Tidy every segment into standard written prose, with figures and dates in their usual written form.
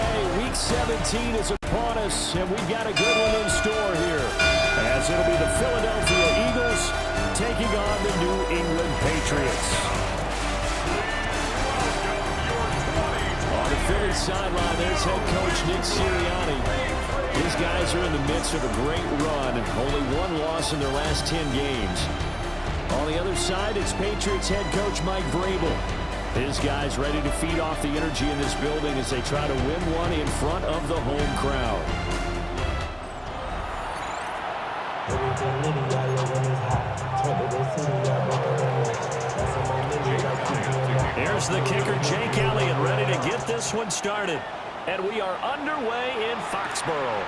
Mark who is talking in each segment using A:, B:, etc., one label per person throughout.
A: Sunday, Week 17 is upon us, and we've got a good one in store here, as it'll be the Philadelphia Eagles taking on the New England Patriots. On the Philly sideline, there's head coach Nick Sirianni. His guys are in the midst of a great run, only one loss in their last 10 games. On the other side, it's Patriots head coach Mike Vrabel. His guys ready to feed off the energy in this building as they try to win one in front of the home crowd. Here's the kicker, Jake Elliott, ready to get this one started. And we are underway in Foxborough.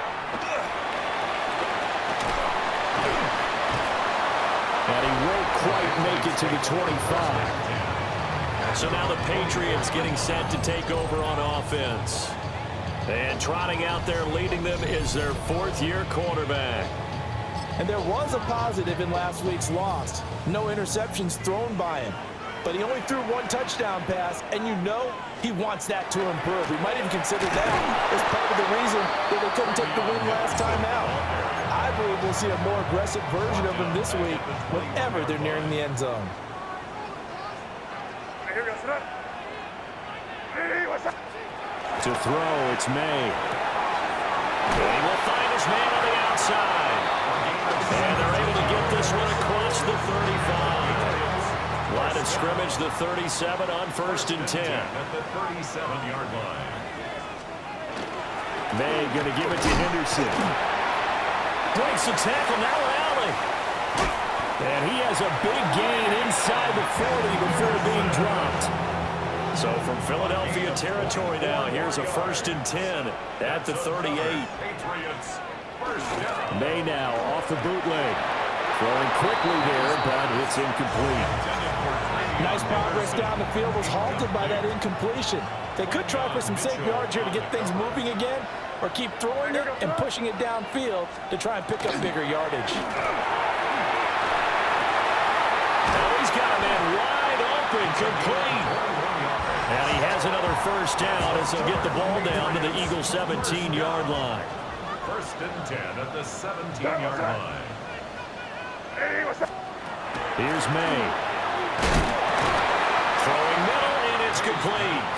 A: And he won't quite make it to the 25. So now the Patriots getting set to take over on offense. And trotting out there leading them is their fourth-year quarterback.
B: And there was a positive in last week's loss. No interceptions thrown by him. But he only threw one touchdown pass, and you know he wants that to improve. We might even consider that as part of the reason that they couldn't take the win last time out. I believe we'll see a more aggressive version of him this week whenever they're nearing the end zone.
A: To throw, it's May. He will find his man on the outside. And they're able to get this one across the 35. Line of scrimmage, the 37 on 1st and 10.
C: At the 37-yard line.
A: May going to give it to Henderson. Breaks the tackle, now Alley. And he has a big gain inside the 40 before being dropped. So from Philadelphia territory now, here's a 1st and 10 at the 38.
C: Patriots, first down.
A: May now off the bootleg. Throwing quickly there, but it's incomplete.
B: Nice progress down the field was halted by that incompletion. They could try for some safe yards here to get things moving again, or keep throwing it and pushing it downfield to try and pick up bigger yardage.
A: Now he's got a man wide open, complete. And he has another first down as he'll get the ball down to the Eagles' 17-yard line.
C: 1st and 10 at the 17-yard line.
A: Here's May. Throwing middle, and it's complete.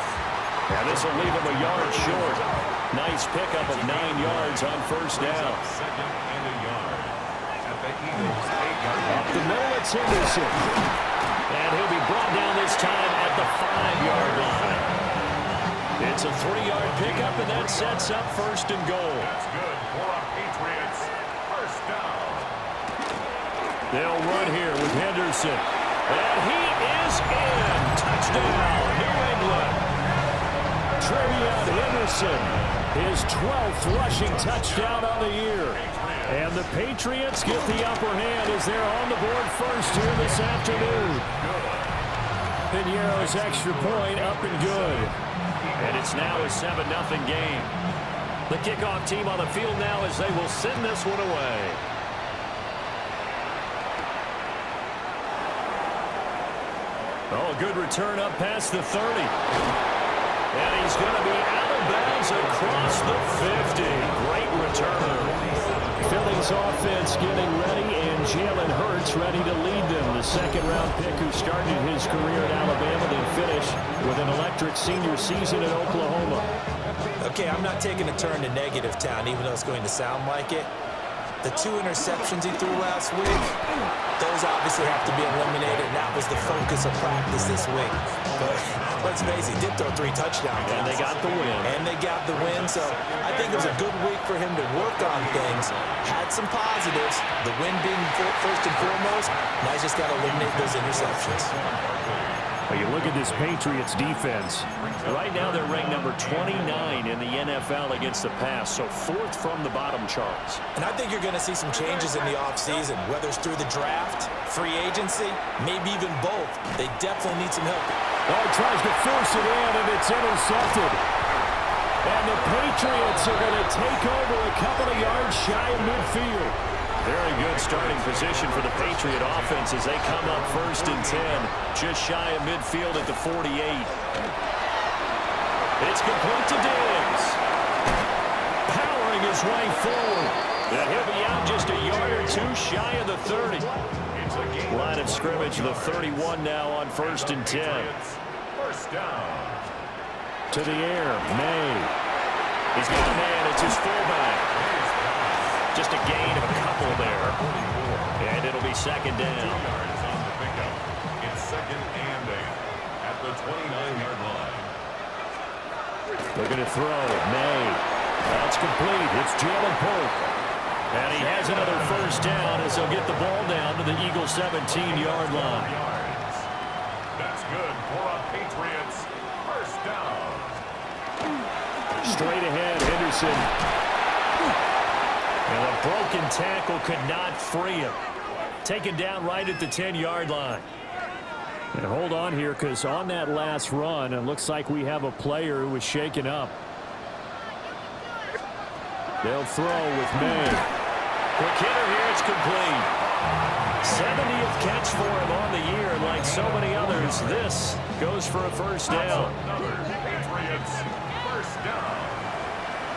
A: Now this will leave him a yard short. Nice pickup of 9 yards on first down.
C: Second and a yard. At the Eagles' 8-yard line.
A: Up the middle, it's Henderson. And he'll be brought down this time at the 5-yard line. It's a 3-yard pickup, and that sets up 1st and goal.
C: That's good for our Patriots. First down.
A: They'll run here with Henderson. And he is in. Touchdown, New England. Trevion Henderson, his 12th rushing touchdown on the year. And the Patriots get the upper hand as they're on the board first here this afternoon. Piñeiro's extra point up and good. And it's now a 7-0 game. The kickoff team on the field now as they will send this one away. Oh, a good return up past the 30. And he's going to be out of bounds across the 50. Great return. Philly's offense getting ready, and Jalen Hurts ready to lead them. The second-round pick who started his career at Alabama, then finished with an electric senior season at Oklahoma.
B: Okay, I'm not taking a turn to negative town, even though it's going to sound like it. The 2 interceptions he threw last week, those obviously have to be eliminated, and that was the focus of practice this week. But let's face it, he did throw 3 touchdowns.
A: And they got the win.
B: So I think it was a good week for him to work on things. Had some positives, the win being first and foremost. Now he's just got to eliminate those interceptions.
A: Well, you look at this Patriots defense. Right now they're ranked number 29 in the NFL against the pass, so 4th from the bottom charts.
B: And I think you're going to see some changes in the offseason, whether it's through the draft, free agency, maybe even both. They definitely need some help.
A: Oh, he tries to force it in, and it's intercepted. And the Patriots are going to take over a couple of yards shy of midfield. Very good starting position for the Patriot offense as they come up 1st and 10, just shy of midfield at the 48. It's complete to Diggs. his way forward. And he'll be out just a yard or two shy of the 30. Line of scrimmage, the 31 now on 1st and 10.
C: First down.
A: To the air, May. He's got a man, it's his fullback. Just a gain of a couple there. And it'll be second down.
C: 2 yards on the pickup. It's 2nd and 8 at the 29-yard line.
A: Looking to throw, May. That's complete. It's Jalen Polk. And he has another first down as he'll get the ball down to the Eagles' 17-yard line.
C: That's good for a Patriots first down.
A: Straight ahead, Henderson. And a broken tackle could not free him. Taken down right at the 10-yard line. And hold on here, because on that last run, it looks like we have a player who was shaken up. They'll throw with May. Quick hitter here, it's complete. 70th catch for him on the year, and like so many others, this goes for a first down.
C: Another Patriots first down.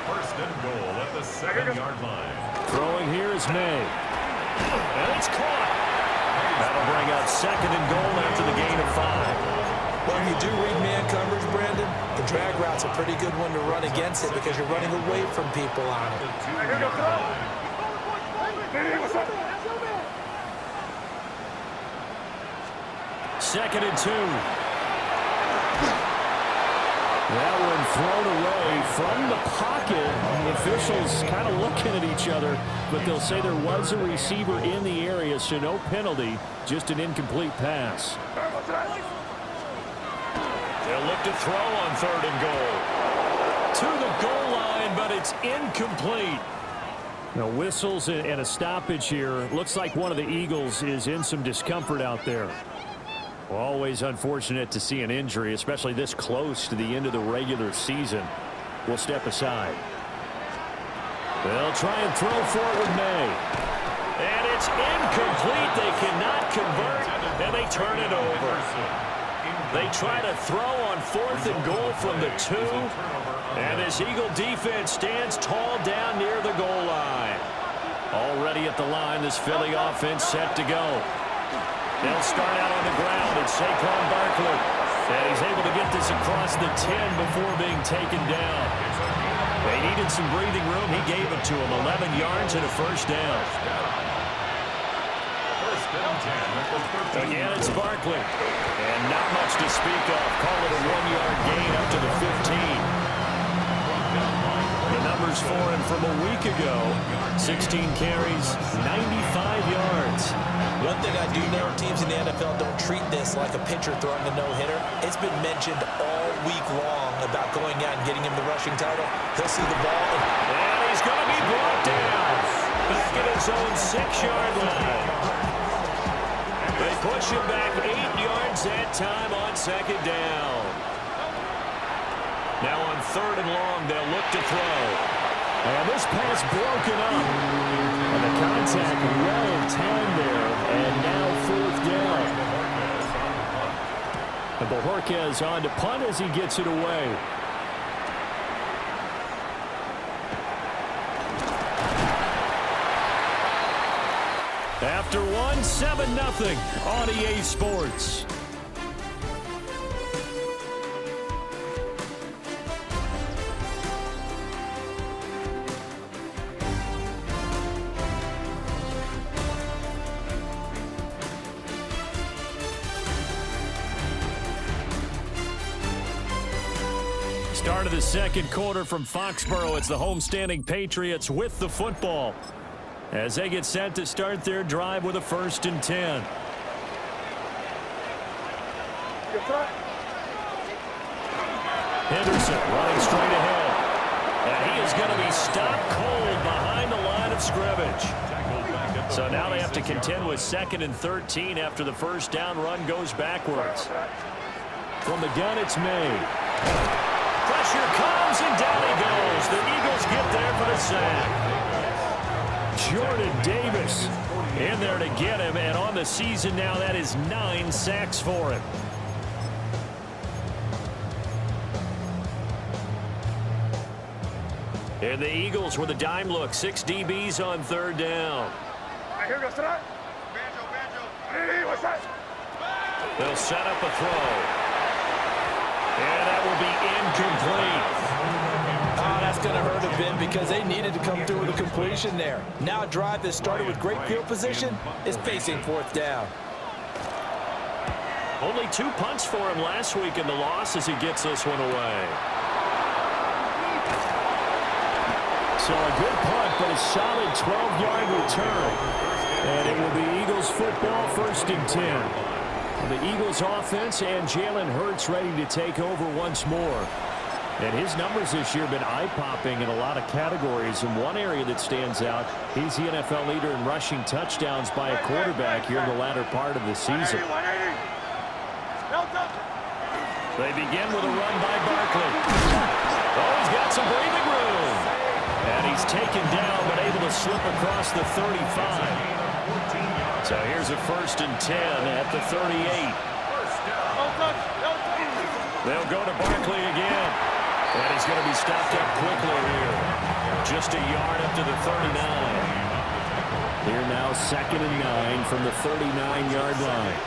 C: First and goal at the 7-yard line.
A: Throwing here is May. And it's caught. That'll bring up 2nd and goal after the gain of 5.
B: Well, if you do read man coverage, Brandon, the drag route's a pretty good one to run against it because you're running away from people on it.
C: The 2-yard line.
A: 2nd and 2. That one thrown away from the pocket. The officials kind of looking at each other, but they'll say there was a receiver in the area, so no penalty, just an incomplete pass. They'll look to throw on 3rd and goal. To the goal line, but it's incomplete. Now whistles and a stoppage here. Looks like one of the Eagles is in some discomfort out there. Always unfortunate to see an injury, especially this close to the end of the regular season. We'll step aside. They'll try and throw for it with May. And it's incomplete. They cannot convert, and they turn it over. They try to throw on 4th and goal from the 2. And this Eagle defense stands tall down near the goal line. Already at the line, this Philly offense set to go. They'll start out on the ground, and Saquon Barkley. And he's able to get this across the 10 before being taken down. They needed some breathing room. He gave it to him. 11 yards and a first down.
C: First and 10.
A: Again, it's Barkley. And not much to speak of. Call it a 1-yard gain up to the 15. The numbers for him from a week ago. 16 carries, 95 yards.
B: One thing I do know, teams in the NFL don't treat this like a pitcher throwing a no-hitter. It's been mentioned all week long about going out and getting him the rushing title. He'll see the ball.
A: And he's going to be brought down. Back at his own 6-yard line. They push him back 8 yards that time on 2nd down. Now on 3rd and long, they'll look to throw. And this pass broken up. And the contact well in time there. And now 4th down. And Bojorquez on to punt as he gets it away. After one, 7-0 on EA Sports. Start of the 2nd quarter from Foxborough. It's the homestanding Patriots with the football as they get set to start their drive with a 1st and 10. Henderson running straight ahead. And he is going to be stopped cold behind the line of scrimmage. So now they have to contend with 2nd and 13 after the first down run goes backwards. From the gun, it's May. Pressure comes, and down he goes. The Eagles get there for the sack. Jordan Davis in there to get him, and on the season now, that is 9 sacks for him. And the Eagles with a dime look. 6 DBs on third down. They'll set up a throw. And that will be incomplete.
B: Oh, that's going to hurt a bit because they needed to come through with a completion there. Now a drive that started with great field position is facing fourth down.
A: Only 2 punts for him last week in the loss as he gets this one away. So a good punt, but a solid 12-yard return. And it will be Eagles football, 1st and 10. The Eagles offense and Jalen Hurts ready to take over once more. And his numbers this year have been eye-popping in a lot of categories. In one area that stands out, he's the NFL leader in rushing touchdowns by a quarterback here in the latter part of the season. They begin with a run by Barkley. Oh, he's got some breathing room. And he's taken down, but able to slip across the 35. So here's a 1st and 10 at the 38. They'll go to Barkley again. And he's going to be stopped up quickly here. Just a yard up to the 39. Here now 2nd and 9 from the 39-yard line.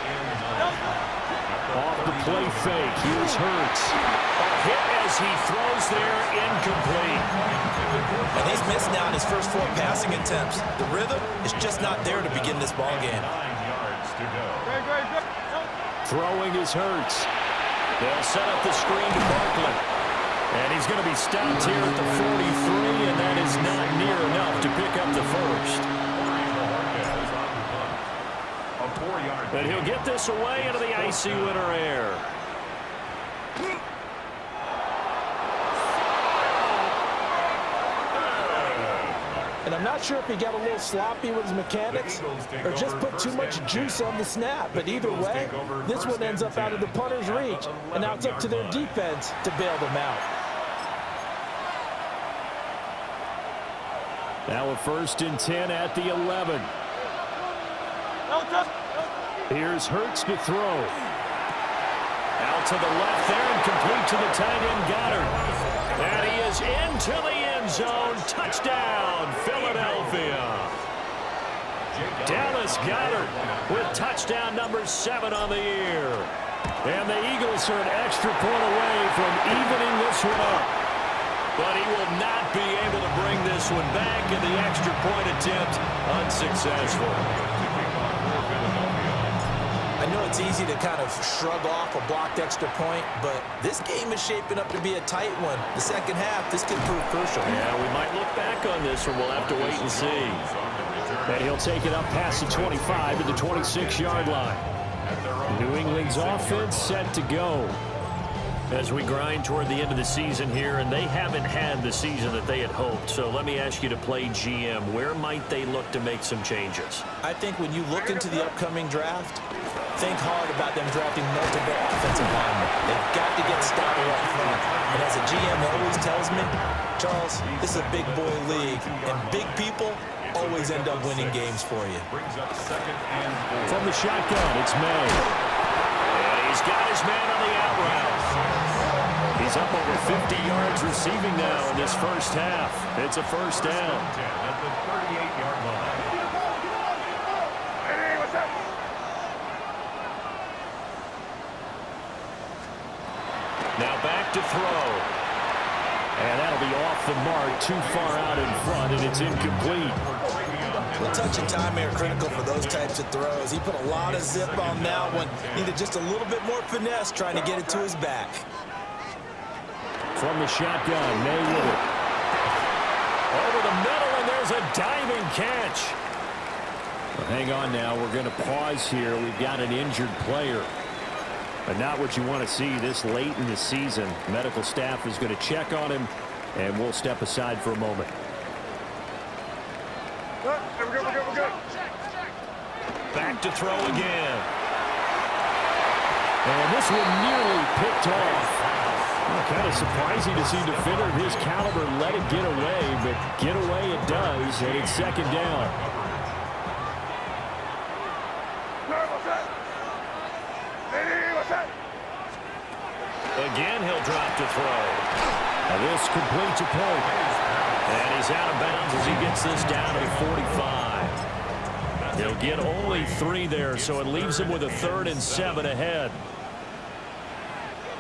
A: Off the play fake. Here's Hurts. A hit as he throws there, incomplete.
B: And he's missed now in his first 4 passing attempts. The rhythm is just not there to begin this ball game.
C: 9 yards to go.
A: Throwing is Hurts. They'll set up the screen to Barkley. And he's going to be stopped here at the 43, and that is not near enough to pick up the first. But he'll get this away into the icy winter air.
B: And I'm not sure if he got a little sloppy with his mechanics or just put too much juice on the snap. But either way, this one ends up out of the punter's reach. And now it's up to their defense to bail them out.
A: Now a 1st and 10 at the 11. Here's Hurts to throw. Out to the left there and complete to the tight end Goddard. And he is into the end zone. Touchdown, Philadelphia. Dallas Goddard with touchdown number 7 on the year. And the Eagles are an extra point away from evening this one up. But he will not be able to bring this one back, and the extra point attempt unsuccessful.
B: I know it's easy to kind of shrug off a blocked extra point, but this game is shaping up to be a tight one. The second half, this could prove crucial.
A: Yeah, we might look back on this one. We'll have to wait and see. And he'll take it up past the 25 to the 26-yard line. New England's offense set to go as we grind toward the end of the season here, and they haven't had the season that they had hoped. So let me ask you to play GM. Where might they look to make some changes?
B: I think when you look into the upcoming draft, think hard about them drafting multiple offensive linemen. They've got to get started up front. And as a GM always tells me, Charles, this is a big boy league, and big people always end up winning games for you.
A: From the shotgun, it's May. And he's got his man on the out route. He's up over 50 yards receiving now in this first half. It's a 1st down.
C: At the 38-yard line.
A: Now back to throw. And that'll be off the mark, too far out in front, and it's incomplete.
B: The touch and time are critical for those types of throws. He put a lot of zip on that one. Needed just a little bit more finesse trying to get it to his back.
A: From the shotgun, May with it. Over the middle, and there's a diving catch. Well, hang on now. We're going to pause here. We've got an injured player. But not what you want to see this late in the season. Medical staff is going to check on him, and we'll step aside for a moment.
C: We're good.
A: Back to throw again. And this one nearly picked off. Well, kind of surprising to see a defender of his caliber let it get away, but get away it does, and it's 2nd down. Again, he'll drop to throw. Now this complete to Pope. And he's out of bounds as he gets this down to the 45. He'll get only 3 there, so it leaves him with a 3rd and 7 ahead.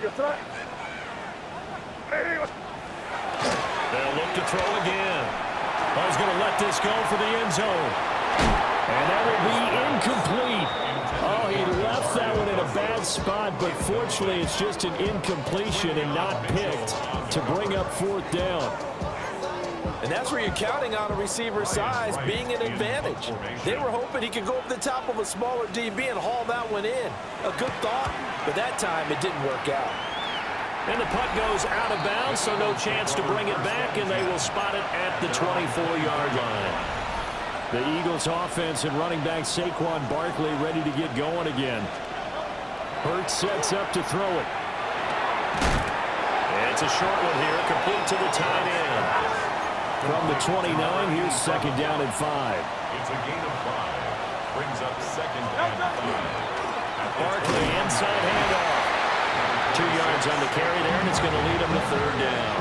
A: They'll look to throw again. He's going to let this go for the end zone. And that will be incomplete. Oh, he left that one in a bad spot, but fortunately it's just an incompletion and not picked to bring up 4th down.
B: And that's where you're counting on a receiver's size being an advantage. They were hoping he could go over the top of a smaller DB and haul that one in. A good thought, but that time it didn't work out.
A: And the punt goes out of bounds, so no chance to bring it back, and they will spot it at the 24-yard line. The Eagles offense and running back Saquon Barkley ready to get going again. Hurts sets up to throw it. And it's a short one here, complete to the tight end. From the 29, here's 2nd down and 5.
C: It's a gain of 5. Brings up 2nd and 5.
A: Barkley inside handoff. 2 yards on the carry there, and it's going to lead him to 3rd down.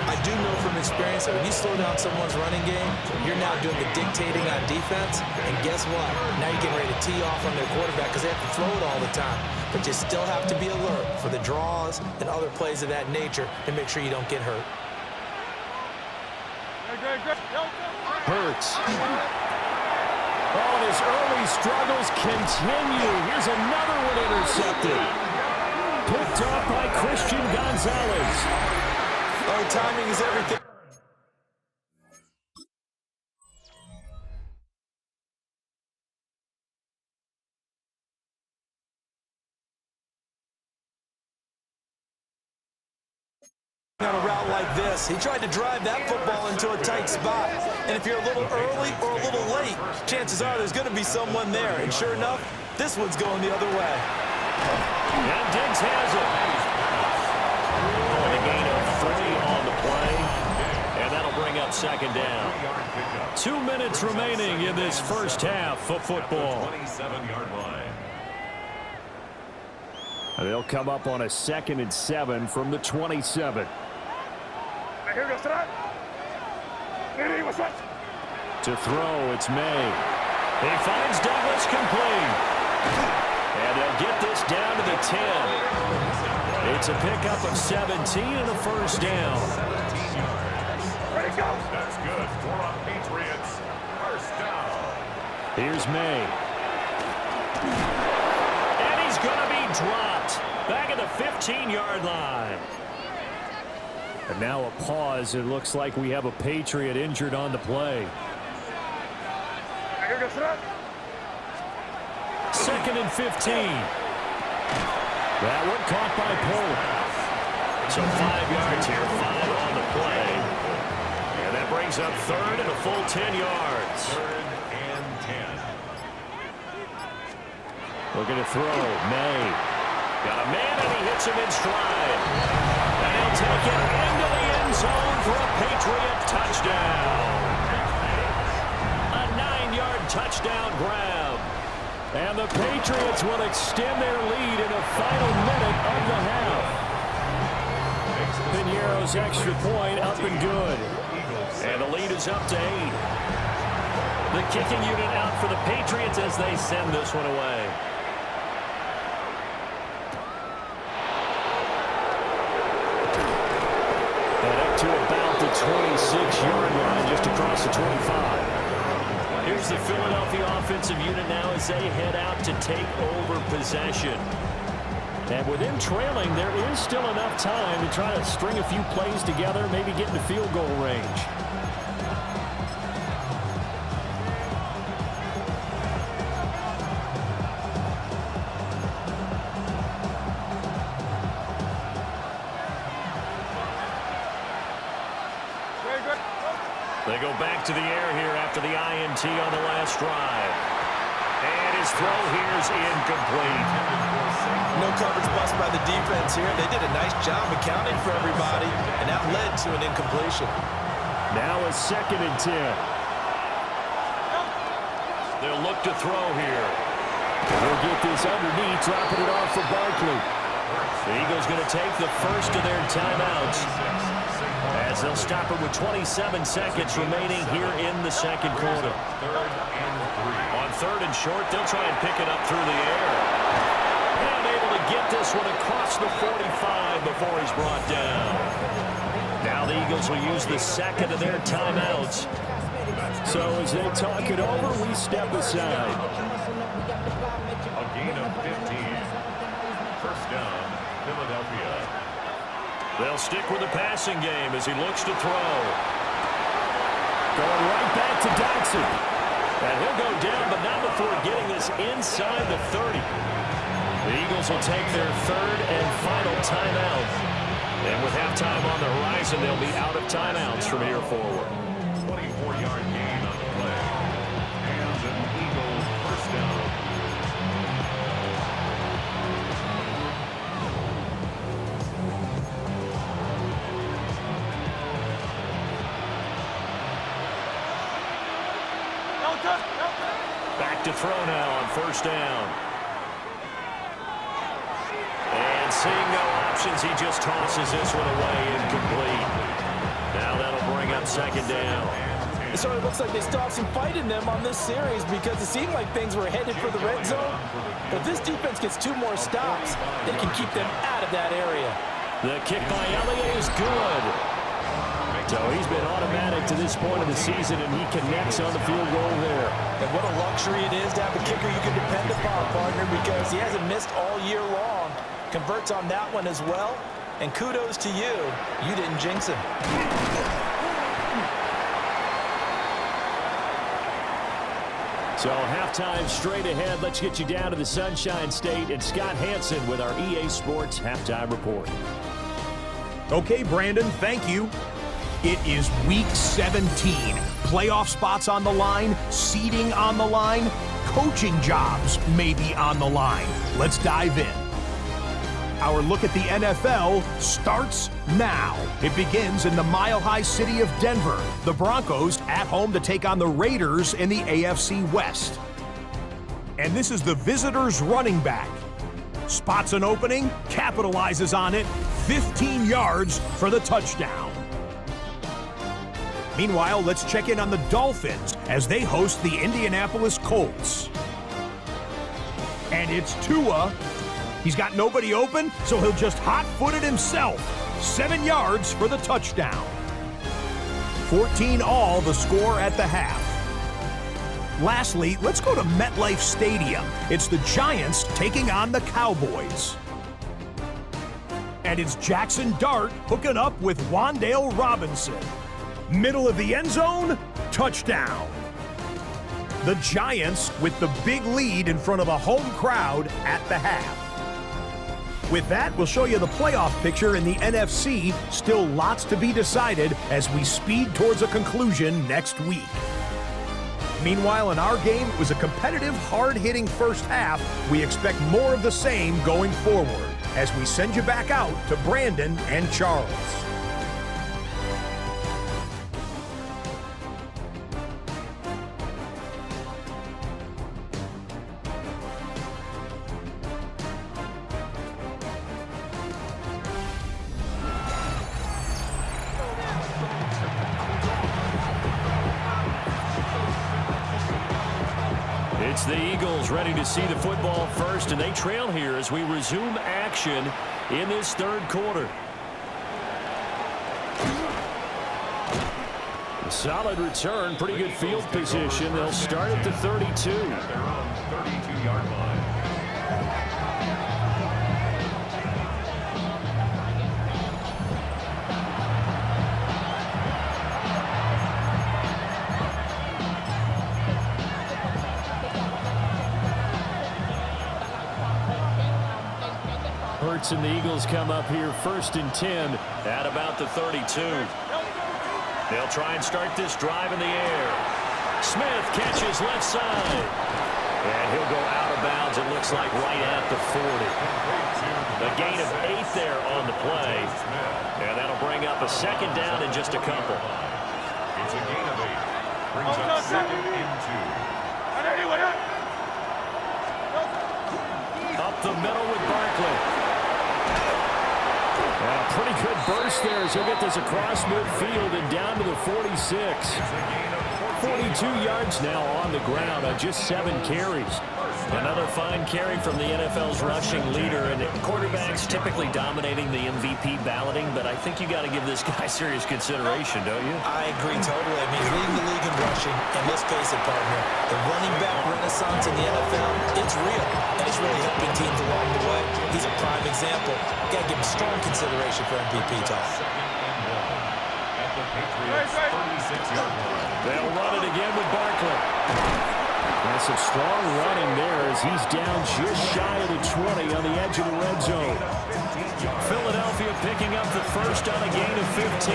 B: I do know from experience that when you slow down someone's running game, you're now doing the dictating on defense, and guess what? Now you're getting ready to tee off on their quarterback because they have to throw it all the time. But you still have to be alert for the draws and other plays of that nature to make sure you don't get hurt.
A: Hurts. Oh, and his early struggles continue. Here's another one intercepted. Picked off by Christian Gonzalez.
B: Oh, timing is everything. On a route like this, he tried to drive that football into a tight spot. And if you're a little early or a little late, chances are there's going to be someone there. And sure enough, this one's going the other way.
A: And Diggs has it. And a gain of 3 on the play. And that'll bring up 2nd down. 2 minutes remaining in this first half of football.
C: 27-yard line.
A: They'll come up on a 2nd and 7 from the 27. To throw, it's May. He finds Douglas complete. And they'll get this down to the 10. It's a pickup of 17 and a 1st down.
C: 17 yards. That's good for the Patriots. 1st down.
A: Here's May. And he's going to be dropped. Back at the 15-yard line. And now a pause. It looks like we have a Patriot injured on the play. 2nd and 15. That one caught by Poland. So 5 yards here, 5 on the play. And that brings up 3rd and a full 10 yards.
C: 3rd and 10.
A: Looking to throw, May. Got a man and he hits him in stride. And he'll take it into the end zone for a Patriot touchdown. A 9-yard touchdown grab. And the Patriots will extend their lead in the final minute of the half. Piñeiro's extra point up and good. And the lead is up to 8. The kicking unit out for the Patriots as they send this one away. And up to about the 26-yard line, just across the 25. Here's the Philadelphia offensive unit now as they head out to take over possession. And with them trailing, there is still enough time to try to string a few plays together, maybe get into field goal range. They go back to the air here after the INT on the last drive. And his throw here is incomplete.
B: No coverage bust by the defense here. They did a nice job accounting for everybody, and that led to an incompletion.
A: Now a 2nd and 10. They'll look to throw here. They'll get this underneath, dropping it off for Barkley. The Eagles going to take the first of their timeouts. As they'll stop it with 27 seconds remaining here in the second quarter. On third and short, they'll try and pick it up through the air. And able to get this one across the 45 before he's brought down. Now the Eagles will use the second of their timeouts. So as they talk it over, we step aside.
C: A gain of 15. First down, Philadelphia.
A: They'll stick with the passing game as he looks to throw. Going right back to Dodson. And he'll go down, but not before getting this inside the 30. The Eagles will take their third and final timeout. And with halftime on the horizon, they'll be out of timeouts from here forward.
C: 24-yard gain on the play. And an Eagles first down.
A: Back to throw now on first down. And seeing no options, he just tosses this one away incomplete. Now that'll bring up second down.
B: It sort of looks like they still have some fight in them on this series because it seemed like things were headed for the red zone. But if this defense gets 2 more stops, they can keep them out of that area.
A: The kick by Elliott is good. So he's been automatic to this point of the season, and he connects on the field goal there.
B: And what a luxury it is to have a kicker you can depend upon, partner, because he hasn't missed all year long. Converts on that one as well. And kudos to you. You didn't jinx him.
A: So halftime straight ahead. Let's get you down to the Sunshine State and Scott Hansen with our EA Sports Halftime Report.
D: Okay, Brandon, thank you. It is Week 17. Playoff spots on the line, seeding on the line, coaching jobs may be on the line. Let's dive in. Our look at the NFL starts now. It begins in the mile-high city of Denver. The Broncos at home to take on the Raiders in the AFC West. And this is the visitors' running back. Spots an opening, capitalizes on it, 15 yards for the touchdown. Meanwhile, let's check in on the Dolphins as they host the Indianapolis Colts. And it's Tua. He's got nobody open, so he'll just hot-foot it himself. 7 yards for the touchdown. 14 all the score at the half. Lastly, let's go to MetLife Stadium. It's the Giants taking on the Cowboys. And it's Jackson Dart hooking up with Wan'Dale Robinson. Middle of the end zone, touchdown. The Giants with the big lead in front of a home crowd at the half. With that, we'll show you the playoff picture in the NFC. Still lots to be decided as we speed towards a conclusion next week. Meanwhile, in our game, it was a competitive, hard-hitting first half. We expect more of the same going forward as we send you back out to Brandon and Charles.
A: It's the Eagles ready to see the football first, and they trail here as we resume action in this third quarter. Solid return, pretty good field position. They'll start at the 32.
C: At their own 32-yard line.
A: Hurts and the Eagles come up here first and 10 at about the 32. They'll try and start this drive in the air. Smith catches left side. And he'll go out of bounds, it looks like right at the 40. A gain of 8 there on the play. And that'll bring up a second down in just a couple.
C: It's a gain of 8. Brings up second and 2.
A: Up the middle with Barkley. And a pretty good burst there as he'll get this across midfield and down to the 46. 42 yards now on the ground on just 7 carries. Another fine carry from the NFL's rushing leader, and quarterbacks typically dominating the MVP balloting, but I think you got to give this guy serious consideration, don't you?
B: I agree totally. I mean, he's leading the league in rushing, and let's face it, partner, the running back renaissance in the NFL, it's real, and it's really helping teams along the way. He's a prime example. Got to give him strong consideration for MVP talk.
C: At the Patriots' 36-yard line.
A: They'll run it again with Barkley. And some strong running there as he's down just shy of the 20 on the edge of the red zone. Philadelphia picking up the first on a gain of 15.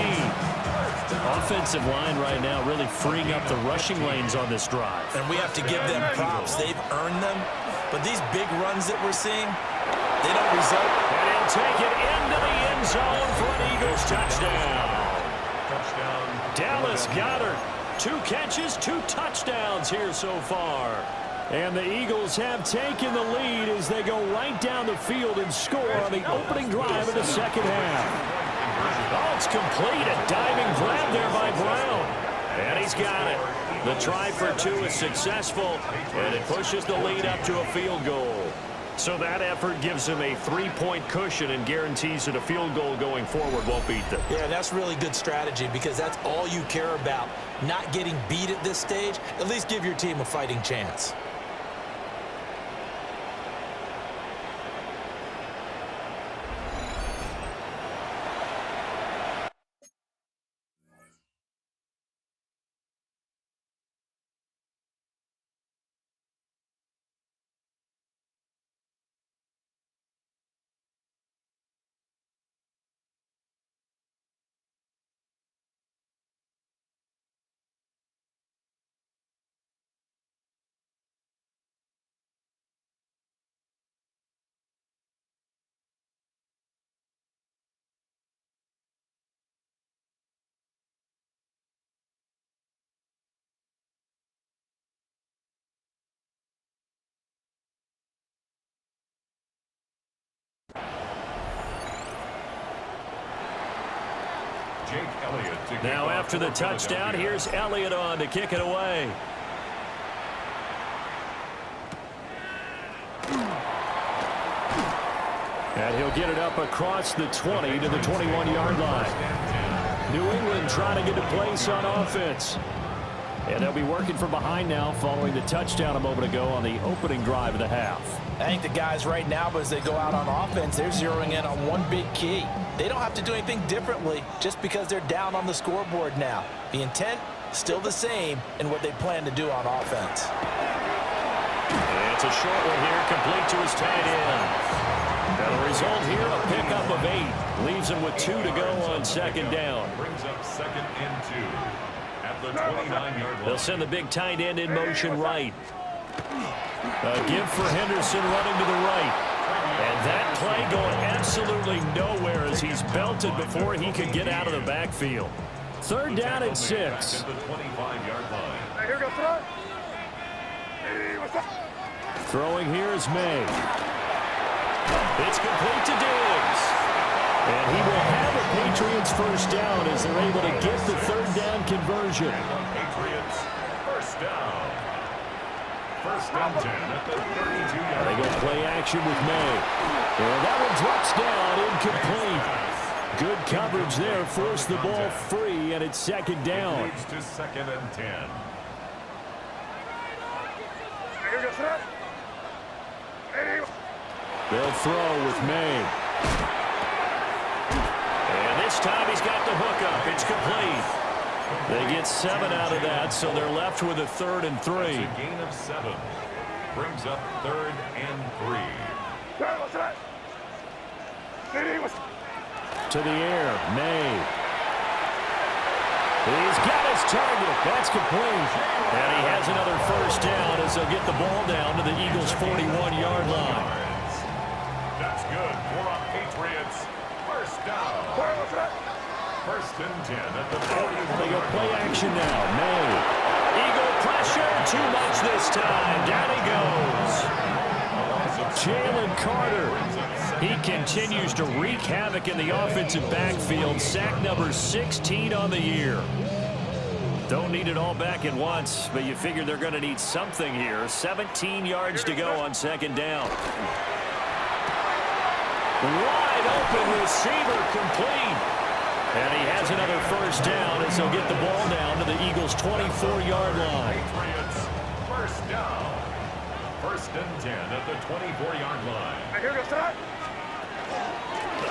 A: Offensive line right now really freeing up the rushing lanes on this drive.
B: And we have to give them props. They've earned them. But these big runs that we're seeing, they don't result.
A: And he'll take it into the end zone for an Eagles touchdown. Dallas Goedert. 2 catches, 2 touchdowns here so far. And the Eagles have taken the lead as they go right down the field and score on the opening drive of the second half. Oh, it's complete. A diving grab there by Brown. And he's got it. The try for 2 is successful, and it pushes the lead up to a field goal. So that effort gives him a 3-point cushion and guarantees that a field goal going forward won't beat them.
B: Yeah, that's really good strategy because that's all you care about. Not getting beat at this stage. At least give your team a fighting chance.
A: Now after the touchdown, here's Elliott on to kick it away. And he'll get it up across the 20 to the 21-yard line. New England trying to get a place on offense. And they'll be working from behind now following the touchdown a moment ago on the opening drive of the half.
B: I think the guys right now, as they go out on offense, they're zeroing in on one big key. They don't have to do anything differently just because they're down on the scoreboard now. The intent, still the same in what they plan to do on offense.
A: It's a short one here, complete to his tight end. And the result here, a pickup of 8. Leaves him with 2 to go on second down.
C: Brings up 2nd and 2 at the 29-yard line.
A: They'll send the big tight end in motion right. A give for Henderson running to the right. And that play going absolutely nowhere as he's belted before he could get out of the backfield. 3rd down and 6.
C: At the 25-yard line.
A: Throwing here is May. It's complete to Diggs. And he will have a Patriots first down as they're able to get the 3rd down conversion.
C: Patriots first down. 1st and 10 at the 32-yard line.
A: They go play action with May. And that one drops down, incomplete. Good coverage there, forced the ball free, and it's 2nd down.
C: Leads to 2nd and 10.
A: They'll throw with May. And this time he's got the hookup. It's complete. They get 7 out of that, so they're left with a 3rd and 3.
C: That's a gain of 7. Brings up 3rd and 3.
A: To the air, May. He's got his target. That's complete. And he has another first down as they'll get the ball down to the Eagles' 41-yard line.
C: That's good for our Patriots. First down. 1st and 10 at the 41.
A: They go play action now. May. Eagle pressure. Too much this time. Down he goes. Jalen Carter. He continues to wreak havoc in the offensive backfield. Sack number 16 on the year. Don't need it all back at once, but you figure they're going to need something here. 17 yards to go on second down. Wide open receiver, complete. And he has another first down as he'll get the ball down to the Eagles' 24-yard line.
C: Patriots, first down. First and 10 at the 24-yard line.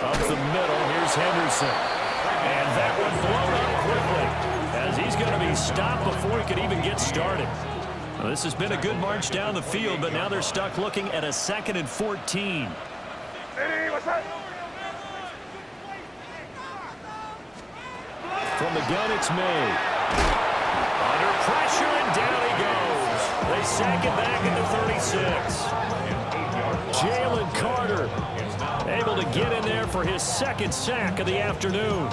A: Up the middle, here's Henderson. And that one blown up quickly as he's going to be stopped before he could even get started. Well, this has been a good march down the field, but now they're stuck looking at a 2nd and 14. From the gun, it's made. Under pressure, and down he goes. They sack it back at the 36. Jalen Carter able to get in there for his second sack of the afternoon.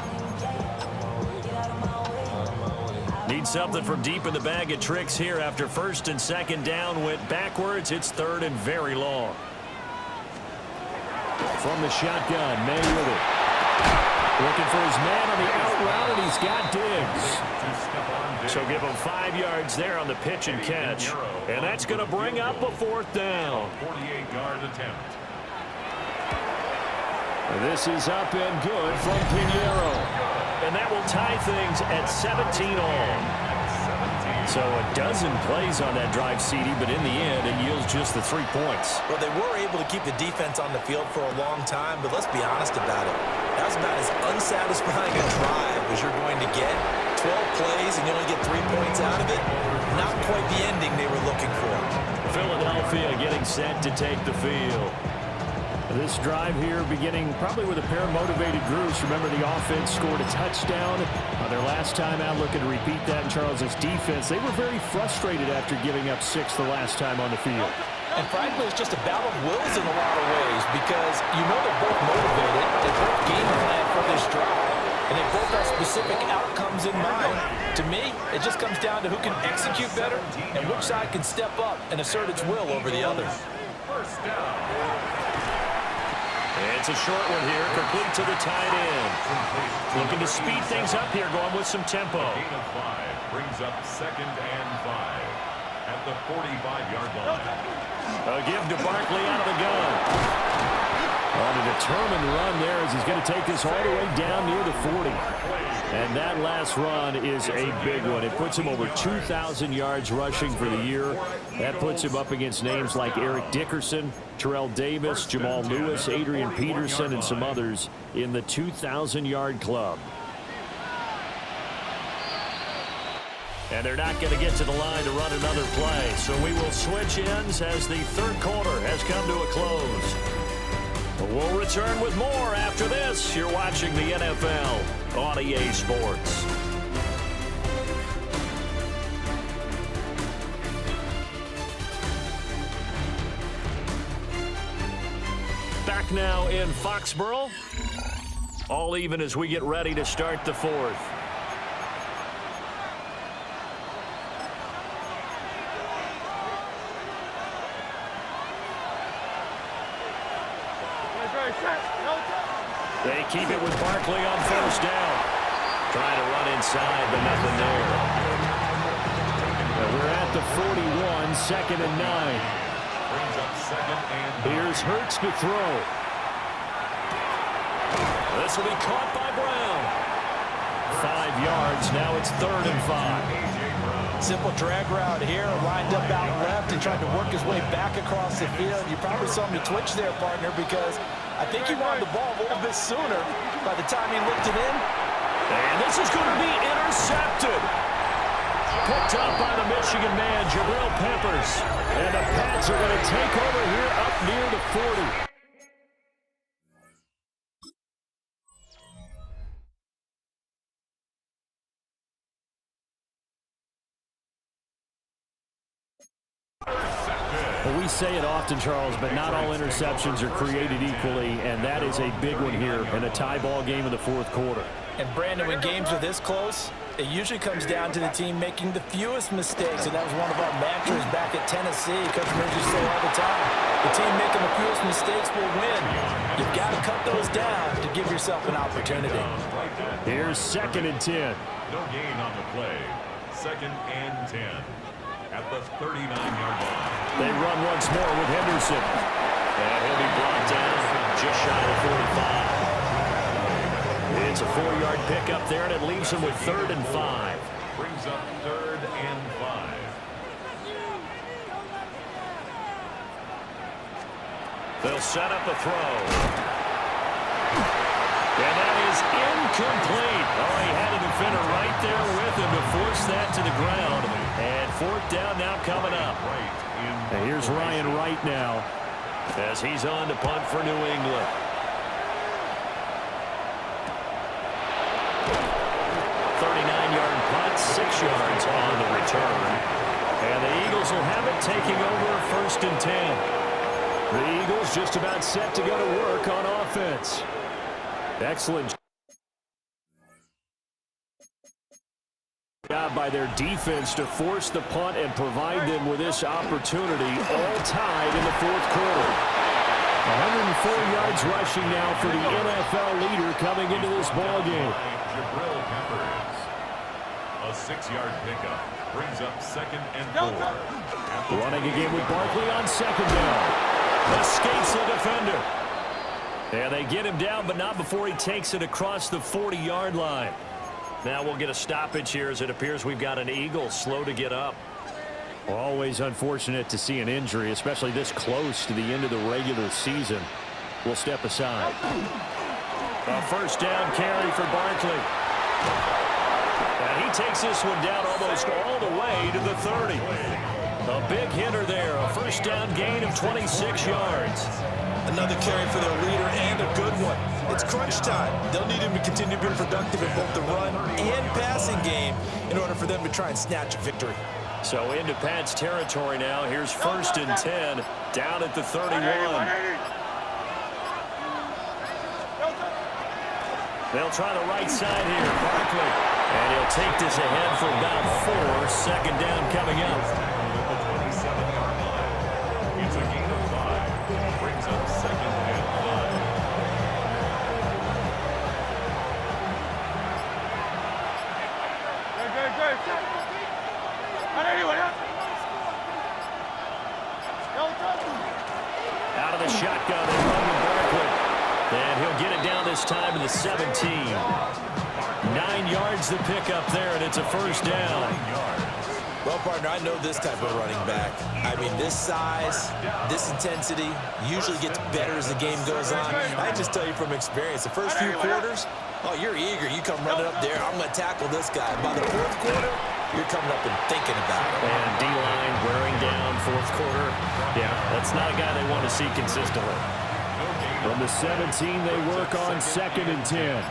A: Need something from deep in the bag of tricks here after first and second down went backwards. It's third and very long. From the shotgun, May with it. Looking for his man on the out route, and he's got Diggs. So give him 5 yards there on the pitch and catch. And that's going to bring up a fourth down.
C: 48-yard attempt.
A: This is up and good from Pinheiro. And that will tie things at 17 all. So a dozen plays on that drive, CD, but in the end, it yields just the 3 points.
B: Well, they were able to keep the defense on the field for a long time, but let's be honest about it. That was about as unsatisfying a drive as you're going to get. 12 plays and you only get 3 points out of it. Not quite the ending they were looking for.
A: Philadelphia getting set to take the field. This drive here beginning probably with a pair of motivated groups. Remember, the offense scored a touchdown on their last time out, looking to repeat that in Charles's defense. They were very frustrated after giving up 6 the last time on the field.
B: And frankly, it's just a battle of wills in a lot of ways because you know they're both motivated. They both game plan for this drive. And they both have specific outcomes in mind. To me, it just comes down to who can execute better and which side can step up and assert its will over the other.
C: First down.
A: It's a short one here, complete to the tight end. Looking to speed things up here, going with some tempo.
C: Gain of 5 brings up 2nd and 5 at the 45-yard line.
A: A give to Barkley out of the gun. On a determined run there as he's going to take this all the way down near the 40. And that last run is a big one. It puts him over 2,000 yards rushing for the year. That puts him up against names like Eric Dickerson, Terrell Davis, Jamal Lewis, Adrian Peterson, and some others in the 2,000-yard club. And they're not going to get to the line to run another play. So we will switch ends as the third quarter has come to a close. We'll return with more after this. You're watching the NFL on EA Sports. Back now in Foxborough. All even as we get ready to start the fourth. They keep it with Barkley on first down. Trying to run inside, but nothing there. And we're at the 41, 2nd and 9.
C: Brings up 2nd and 9.
A: Here's Hurts to throw. This will be caught by Brown. 5 yards, now it's 3rd and 5.
B: Simple drag route here, lined up out left and tried to work his way back across the field. You probably saw me twitch there, partner, because I think he wanted the ball a little bit sooner by the time he looked it in.
A: And this is going to be intercepted. Picked up by the Michigan man, Jabril Peppers. And the Pats are going to take over here up near the 40.
C: Intercepted.
A: Well, we say it often, Charles, but not all interceptions are created equally, and that is a big one here in a tie ball game in the fourth quarter.
B: And, Brandon, when games are this close, it usually comes down to the team making the fewest mistakes, and that was one of our mantras back at Tennessee. Coach Mercer say all the time, the team making the fewest mistakes will win. You've got to cut those down to give yourself an opportunity.
A: Here's 2nd and 10.
C: No gain on the play. 2nd and 10 at the 39-yard line.
A: They run once more with Henderson. And he'll be brought down just shy of 45. It's a 4-yard pickup there, and it leaves him with 3rd and 5.
C: Brings up 3rd and 5.
A: They'll set up a throw. And that is incomplete. Oh, he had a defender right there with him to force that to the ground. And 4th down now coming up. And here's Ryan Wright now as he's on to punt for New England. 39-yard punt, 6 yards on the return. And the Eagles will have it, taking over 1st and 10. The Eagles just about set to go to work on offense. Excellent job by their defense to force the punt and provide them with this opportunity, all tied in the fourth quarter. 104 yards rushing now for the NFL leader coming into this ballgame.
C: A 6-yard pickup brings up 2nd and 4.
A: Running again with Barkley on 2nd down. Escapes the defender. And they get him down, but not before he takes it across the 40-yard line. Now we'll get a stoppage here as it appears we've got an Eagle slow to get up. Well, always unfortunate to see an injury, especially this close to the end of the regular season. We'll step aside. A 1st down carry for Barkley. And he takes this one down almost all the way to the 30. A big hitter there, a 1st down gain of 26 yards.
B: Another carry for their leader and a good one. It's crunch time. They'll need him to continue to be productive in both the run and passing game in order for them to try and snatch a victory.
A: So into Pat's territory now. Here's 1st and 10 down at the 31. They'll try the right side here. Barkley. And he'll take this ahead for about 4. 2nd down coming up.
C: It's a gain of 5. Brings up 2nd and 5.
A: Out of the shotgun and run with Barkley. And he'll get it down this time to the 17. 9 yards to pick up there, and it's a 1st down.
B: Well, partner, I know this type of running back. I mean, this size, this intensity usually gets better as the game goes on. I just tell you from experience, the first few quarters, oh, you're eager. You come running up there, I'm going to tackle this guy. By the 4th quarter, you're coming up and thinking about it.
A: And D-line wearing down 4th quarter. Yeah, that's not a guy they want to see consistently. From the 17, they work on 2nd and 10.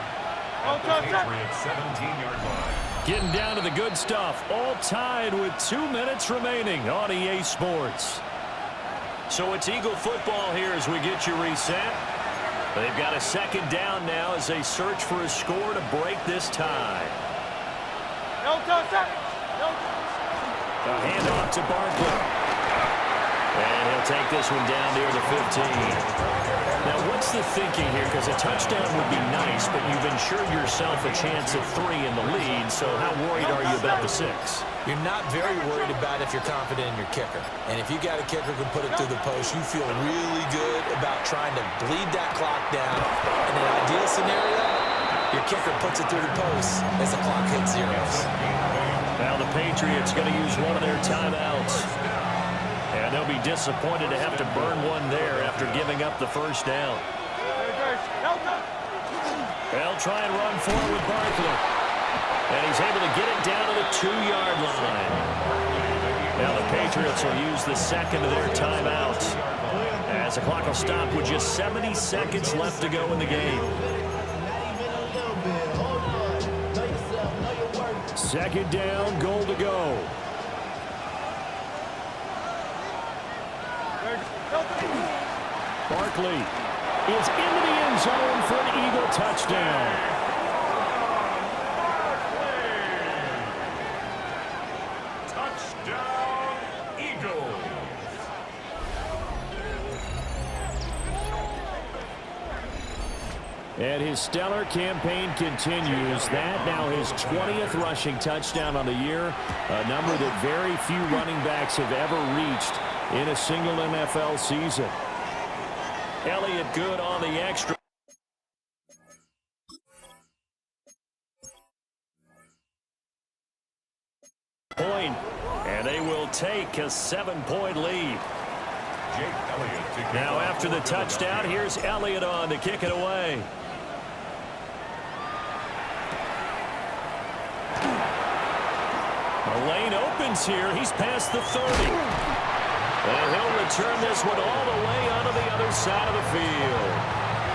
C: Patriots 17-yard line.
A: Getting down to the good stuff. All tied with 2 minutes remaining on EA Sports. So it's Eagle football here as we get you reset. They've got a 2nd down now as they search for a score to break this tie. A handoff to Barkley. And he'll take this one down near the 15. Now, what's the thinking here? Because a touchdown would be nice, but you've ensured yourself a chance of 3 in the lead, so how worried are you about the 6?
B: You're not very worried about if you're confident in your kicker. And if you got a kicker who can put it through the post, you feel really good about trying to bleed that clock down. In an ideal scenario, your kicker puts it through the post as the clock hits zeros.
A: Now the Patriots going to use one of their timeouts. And they'll be disappointed to have to burn one there after giving up the 1st down. They'll try and run forward with Barkley. And he's able to get it down to the 2-yard line. Now the Patriots will use the 2nd of their timeouts as the clock will stop with just 70 seconds left to go in the game. 2nd down, goal to go. Barkley is into the end zone for an Eagle touchdown.
C: Touchdown, Eagles.
A: And his stellar campaign continues. That now his 20th rushing touchdown on the year, a number that very few running backs have ever reached in a single NFL season. Elliott good on the extra point, and they will take a 7-point lead.
C: Jake Elliott to kick
A: Now
C: off
A: after the
C: for
A: touchdown,
C: Philadelphia.
A: here's Elliott on to kick it away. The lane opens here. He's past the 30. And he'll return this one all the way onto the other side of the field.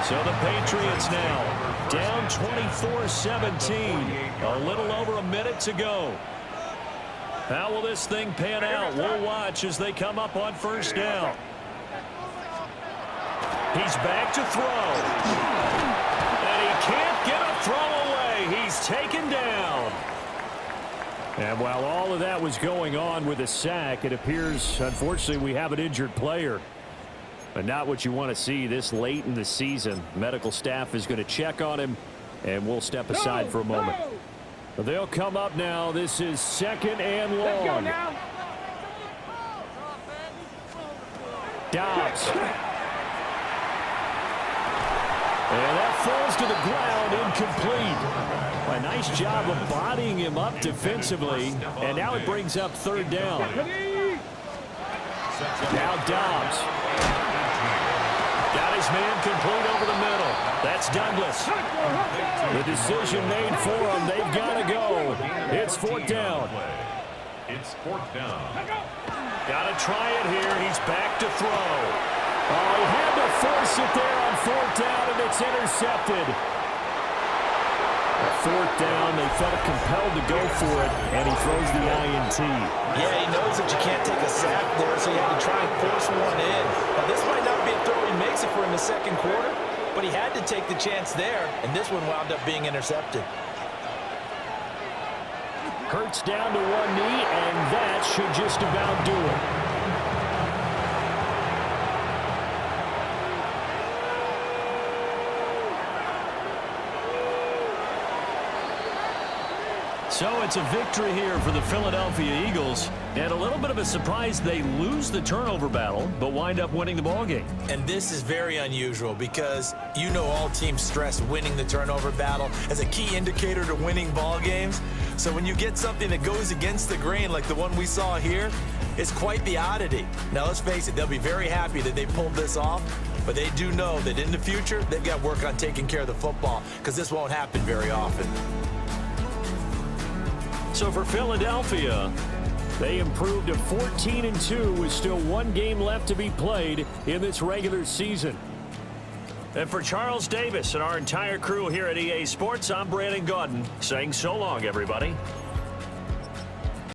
A: So the Patriots now down 24-17. A little over a minute to go. How will this thing pan out? We'll watch as they come up on first down. He's back to throw. And he can't get a throw away. He's taken down. And while all of that was going on with a sack, it appears, unfortunately, we have an injured player. But not what you want to see this late in the season. Medical staff is going to check on him, and we'll step aside for a moment. They'll come up now. This is 2nd and long.
E: Let's go now.
A: Dobbs. And that falls to the ground, incomplete. A nice job of bodying him up defensively, and now it brings up 3rd down. Now Dobbs. Got his man complete over the middle. That's Douglas. The decision made for him. They've got to go. It's 4th down.
C: It's 4th down.
A: Got to try it here. He's back to throw. Oh, he had to force it there on 4th down, and it's intercepted. 4th down, they felt compelled to go for it, and he throws the INT.
B: Yeah, he knows that you can't take a sack there, so he had to try and force one in. Now, this might not be a throw he makes it for in the 2nd quarter, but he had to take the chance there, and this one wound up being intercepted.
A: Hurts down to one knee, and that should just about do it. So it's a victory here for the Philadelphia Eagles. And a little bit of a surprise, they lose the turnover battle, but wind up winning the ballgame.
B: And this is very unusual because you know all teams stress winning the turnover battle as a key indicator to winning ball games. So when you get something that goes against the grain like the one we saw here, it's quite the oddity. Now let's face it, they'll be very happy that they pulled this off, but they do know that in the future, they've got to work on taking care of the football because this won't happen very often.
A: So for Philadelphia, they improved to 14-2 with still one game left to be played in this regular season. And for Charles Davis and our entire crew here at EA Sports, I'm Brandon Gaudin saying so long, everybody.